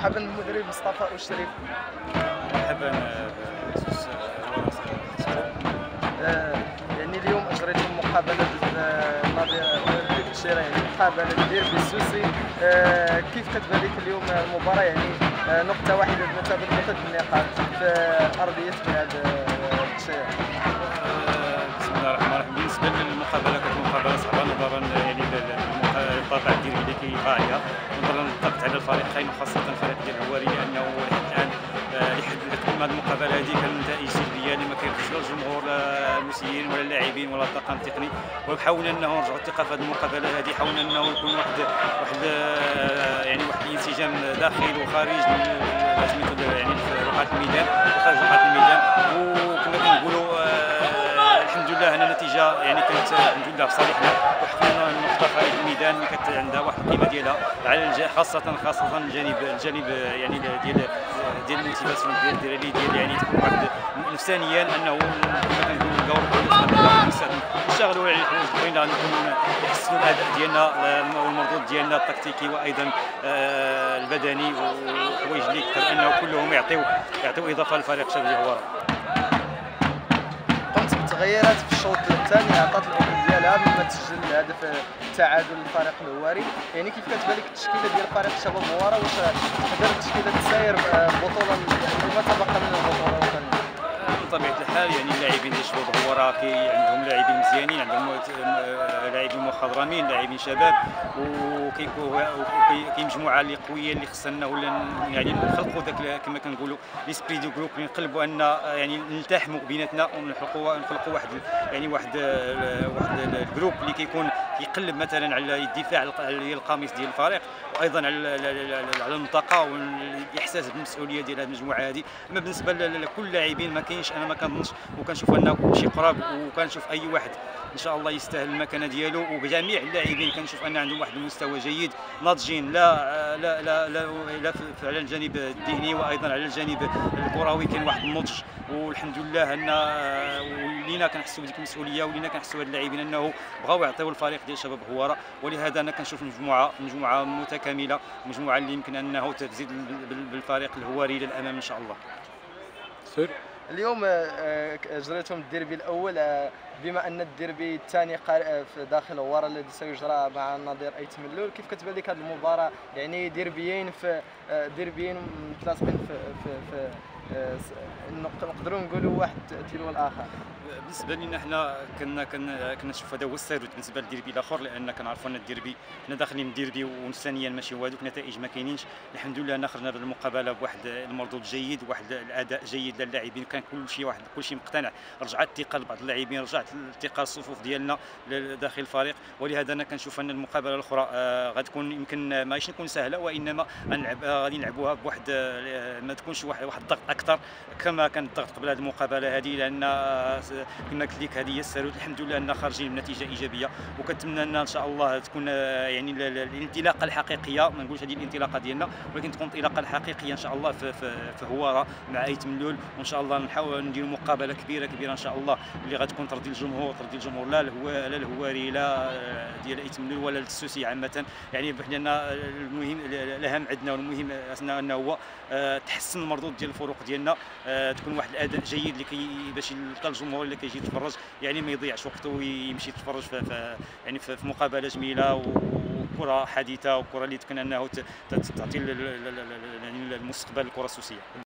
مرحبا بالمدرب مصطفى والشريف. مرحبا بخصوص يعني اليوم اجريتم مقابله ضد نادي اولمبيك الشيرة، يعني مقابله ديربي السوسي. كيف كتبان لك اليوم المباراه؟ يعني نقطه واحده بمثابه نقطه النقاط في ارضيه بلاد الشيرة. بسم الله الرحمن الرحيم. بالنسبه للمقابله كانت مقابله صعبه نظرا يعني للطابع الديربي اللي كيقع عليها، نظرا للضغط على الفريقين وخاصه الفريق ديال الهواري، لانه الان لحد كل هذه المقابله هذه كان نتائج سلبيه اللي ما كيرضيش لا الجمهور لا المسيرين ولا اللاعبين ولا الطاقم التقني. وحاولنا انه نرجعوا الثقه في هذه المقابله هذه، حاولنا انه يكون واحد الانسجام داخل وخارج يعني في رقعه الميدان وخارج رقعه الميدان. وكنا كنقولوا الحمد لله ان النتيجه يعني كانت الحمد لله في صالحنا، وحققنا النقطه خارج الميدان اللي كانت عندها واحد القيمه ديالها على خاصه الجانب يعني ديال الموتيفاسيون ديال الدراري، يعني تكون واحد نفسانيا انه كما كنقولوا نلقاو نشتغلوا على الحوايج الاخرين، نكونوا نحسنوا الاداء ديالنا والمردود ديالنا التكتيكي وايضا البدني، وحوايج اللي كثر انه كلهم يعطيو اضافه للفريق شباب الهواره. قمت بتغييرات في الشوط الثاني عطات الاكل ديالها مما تسجل الهدف التعادل للفريق الهواري. يعني كيف كتبان لك التشكيله ديال فريق شباب الهواره؟ واش تقدر التشكيله تساير بطوله لما تبقى من البطوله الوطنيه؟ بطبيعه الحال يعني اللاعبين ديال شباب الهواره عندهم لاعبين مزيانين، عندهم لاعبين مخضرمين، لاعبين شباب، وكاين مجموعه اللي قويه اللي خصنا ولا يعني نخلقوا ذاك كما كنقولوا ليسبري دو جروب، نقلبوا ان يعني نلتحموا بيناتنا ونخلقوا واحد الجروب اللي كيكون كيقلب مثلا على الدفاع على القميص ديال الفريق، وايضا على المنطقه والاحساس بالمسؤوليه ديال هذه المجموعه هذه. اما بالنسبه لكل اللاعبين ما كاينش، انا ما كنظنش، وكنشوف انه كلشي قراب، وكنشوف اي واحد ان شاء الله يستاهل المكانه ديالو، وجميع اللاعبين كنشوف ان عندهم واحد المستوى جيد، ناضجين لا على الجانب الذهني وايضا على الجانب الكروي كاين واحد النضج، والحمد لله ان ولينا كنحسوا بديك المسؤوليه، ولينا كنحسوا هاد اللاعبين انه بغاو يعطيو الفريق ديال شباب هواره. ولهذا انا كنشوف مجموعه متكامله، مجموعه اللي يمكن انه تزيد بالفريق الهواري الى الامام ان شاء الله. اليوم اجريتم الديربي الاول، بما ان الديربي الثاني في داخل الهواره الذي سيجرى مع النظير ايت ملول. كيف كتبان لك هذه المباراه؟ يعني ديربيين متلاصقين في نقدروا نقولوا واحد تلو الاخر. بالنسبه لنا حنا كنشوف هذا هو السير بالنسبه للديربي الاخر، لان كنعرفوا ان الديربي حنا داخلين الديربي ونفسانيا ماشي هذوك نتائج ما كاينينش. الحمد لله ان خرجنا بالمقابله بواحد المردود جيد، واحد الاداء جيد للاعبين، كان كلشي مقتنع، رجعت الثقه لبعض اللاعبين، رجعت الثقه للصفوف ديالنا داخل الفريق. ولهذا انا كنشوف ان المقابله الاخرى غتكون يمكن ماشي تكون سهله، وانما غادي نلعبوها بواحد ما تكونش واحد الضغط اكثر كما كان الضغط قبل هذه المقابله هذه، لان كما قلت لك هذه هي السالوت. الحمد لله ان خارجين بنتيجه ايجابيه، وكنتمنى ان شاء الله تكون يعني الانطلاقه الحقيقيه، ما نقولش هذه الانطلاقه ديالنا، ولكن تكون الانطلاقه الحقيقيه ان شاء الله في هواره مع ايت ملول، وان شاء الله نحاول نديروا مقابله كبيره ان شاء الله اللي غتكون ترضي الجمهور لا الهواري لا ديال ايت ملول ولا السوسي عامه. يعني حنا المهم الاهم عندنا والمهم انه هو تحسن المردود ديال الفرق ديالنا، تكون واحد الاداء جيد باش يلقى الجمهور اللي كيجي يتفرج يعني ما يضيعش وقته ويمشي يتفرج في مقابله جميله وكره حديثه، وكره اللي تكون انه تعطي المستقبل الكره السوسيه.